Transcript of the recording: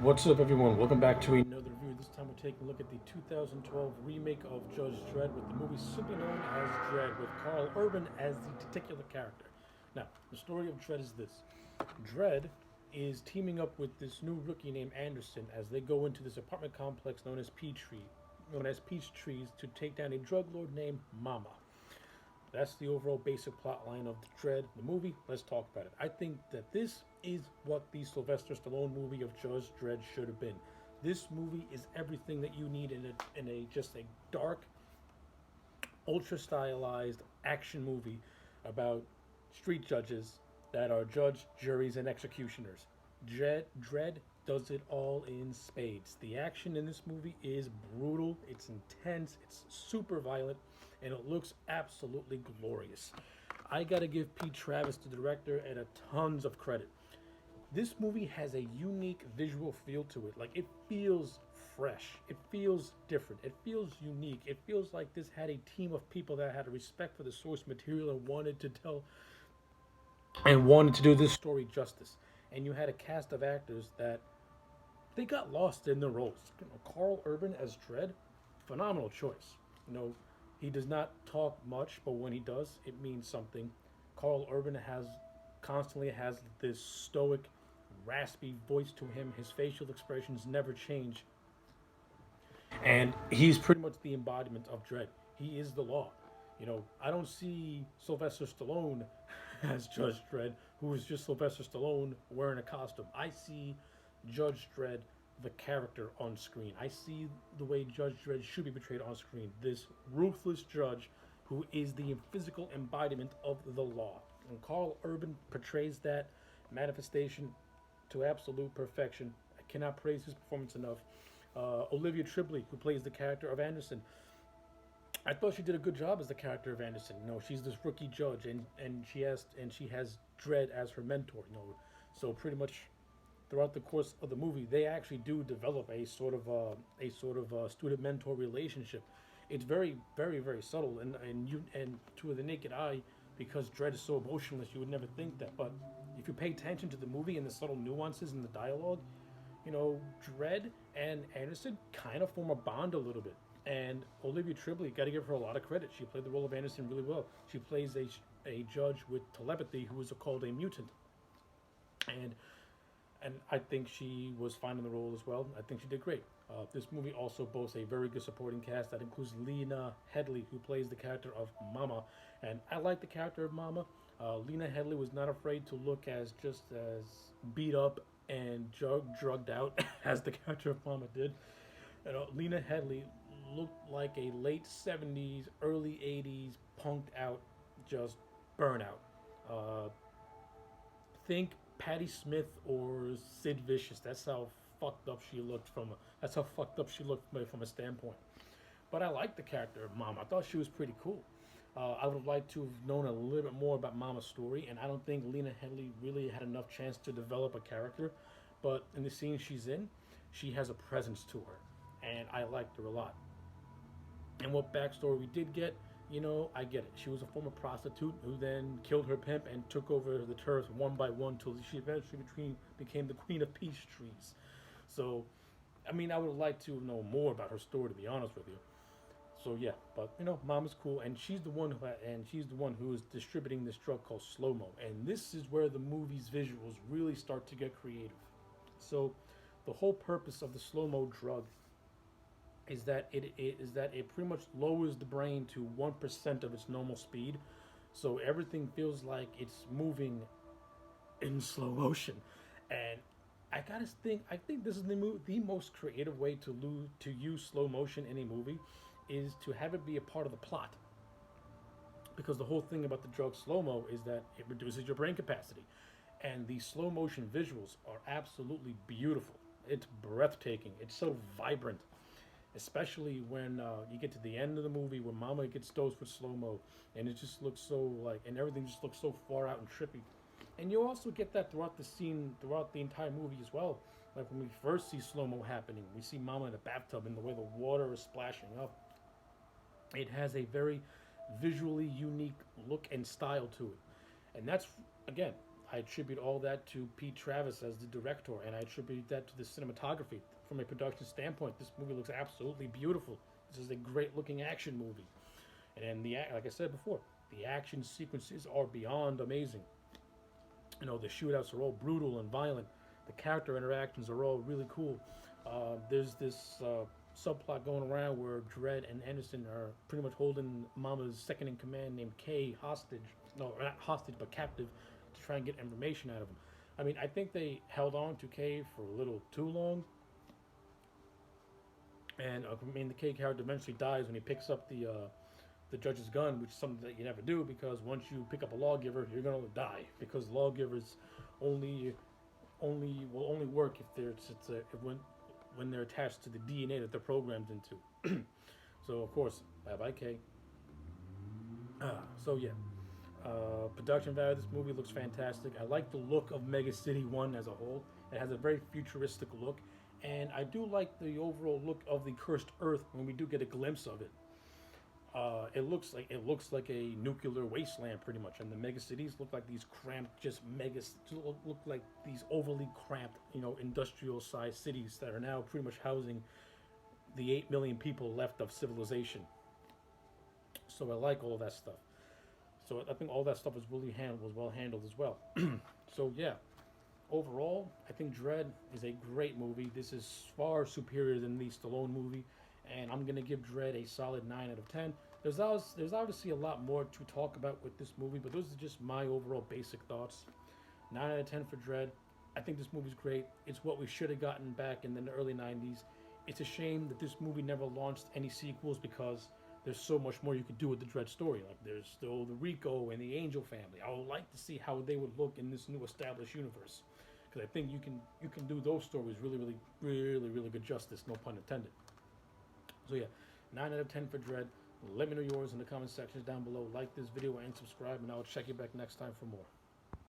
What's up, everyone? Welcome back to another review. This time we're taking a look at the 2012 remake of Judge Dredd, with the movie simply known as Dredd, with Carl Urban as the titular character. Now, the story of Dredd is this: Dredd is teaming up with this new rookie named Anderson as they go into this apartment complex known as Peach Trees, to take down a drug lord named Mama. That's the overall basic plot line of the Dredd, the movie. Let's talk about it. I think that this is what the Sylvester Stallone movie of Judge Dredd should have been. This movie is everything that you need in a just a dark, ultra stylized action movie about street judges that are judge, juries, and executioners. Dredd does it all in spades. The action in this movie is brutal, it's intense, it's super violent, and it looks absolutely glorious. I gotta give Pete Travis, the director, and a tons of credit. This movie has a unique visual feel to it. Like, it feels fresh. It feels different. It feels unique. It feels like this had a team of people that had a respect for the source material and wanted to do this story justice. And you had a cast of actors that they got lost in their roles. Carl Urban as Dredd, phenomenal choice. He does not talk much, but when he does, it means something. Carl Urban constantly has this stoic, raspy voice to him. His facial expressions never change, and he's pretty much the embodiment of Dredd. He is the law. I don't see Sylvester Stallone as Judge Dredd, who is just Sylvester Stallone wearing a costume. I see Judge Dredd, the character, on screen. I see the way Judge Dredd should be portrayed on screen. This ruthless judge who is the physical embodiment of the law. And Carl Urban portrays that manifestation to absolute perfection. I cannot praise his performance enough. Olivia Tribbley, who plays the character of Anderson, I thought she did a good job as the character of Anderson. She's this rookie judge, and she has Dredd as her mentor. So pretty much throughout the course of the movie, they actually do develop a student mentor relationship. It's very, very, very subtle, and to the naked eye, because Dredd is so emotionless, you would never think that. But if you pay attention to the movie and the subtle nuances in the dialogue, Dredd and Anderson kind of form a bond a little bit. And Olivia Tribbley, got to give her a lot of credit. She played the role of Anderson really well. She plays a judge with telepathy who is called a mutant, and I think she was fine in the role as well. I think she did great. This movie also boasts a very good supporting cast that includes Lena Headley, who plays the character of Mama, and I like the character of Mama. Lena Headley was not afraid to look as beat up and drugged out as the character of Mama did. Lena Headley looked like a late '70s, early '80s punked out, just burnout. Uh, think Patti Smith or Sid Vicious. That's how fucked up she looked from a standpoint. But I liked the character of Mom. I thought she was pretty cool. I would have liked to have known a little bit more about Mama's story, and I don't think Lena Headley really had enough chance to develop a character. But in the scene she's in, she has a presence to her, and I liked her a lot. And what backstory we did get, I get it. She was a former prostitute who then killed her pimp and took over the turf one by one till she eventually became the queen of peace trees. So, I would like to know more about her story, to be honest with you. So yeah, but Mom is cool, and she's the one who is distributing this drug called slow mo, and this is where the movie's visuals really start to get creative. So, the whole purpose of the slow mo drug is that it pretty much lowers the brain to 1% of its normal speed, so everything feels like it's moving in slow motion. And I think this is the most creative way to use slow motion in a movie, is to have it be a part of the plot, because the whole thing about the drug slow mo is that it reduces your brain capacity, and the slow motion visuals are absolutely beautiful. It's breathtaking. It's so vibrant, especially when you get to the end of the movie where Mama gets dosed with slow mo, and it just looks so and everything just looks so far out and trippy. And you also get that throughout the entire movie as well. Like when we first see slow mo happening, we see Mama in the bathtub and the way the water is splashing up. It has a very visually unique look and style to it, and that's again I attribute all that to Pete Travis as the director, and I attribute that to the cinematography. From a production standpoint, this movie looks absolutely beautiful. This is a great looking action movie. And then like I said before, the action sequences are beyond amazing. You know, the shootouts are all brutal and violent. The character interactions are all really cool. There's this subplot going around where Dredd and Anderson are pretty much holding Mama's second in command named Kay hostage. No, not hostage, but captive, to try and get information out of him. I mean, I think they held on to Kay for a little too long. And I mean, the Kay character eventually dies when he picks up the judge's gun, which is something that you never do, because once you pick up a lawgiver, you're gonna die, because lawgivers only will only work if when they're attached to the DNA that they're programmed into. So of course, bye bye Kay. So yeah, production value of this movie looks fantastic. I like the look of Mega City 1 as a whole. It has a very futuristic look, and I do like the overall look of the cursed Earth when we do get a glimpse of it. It looks like a nuclear wasteland pretty much, and the mega cities look like these cramped, just look like these overly cramped, you know, industrial-sized cities that are now pretty much housing the 8 million people left of civilization. So I like all that stuff. So I think all that stuff was well handled as well. So yeah, overall, I think Dredd is a great movie. This is far superior than the Stallone movie, and I'm gonna give Dredd a solid 9 out of 10. There's obviously a lot more to talk about with this movie, but those are just my overall basic thoughts. 9 out of 10 for Dredd. I think this movie's great. It's what we should have gotten back in the early 90s. It's a shame that this movie never launched any sequels, because there's so much more you could do with the Dredd story. Like, there's still the Rico and the Angel family. I would like to see how they would look in this new established universe, because I think you can do those stories really good justice, no pun intended. So yeah, 9 out of 10 for Dredd. Let me know yours in the comment sections down below. Like this video and subscribe, and I'll check you back next time for more.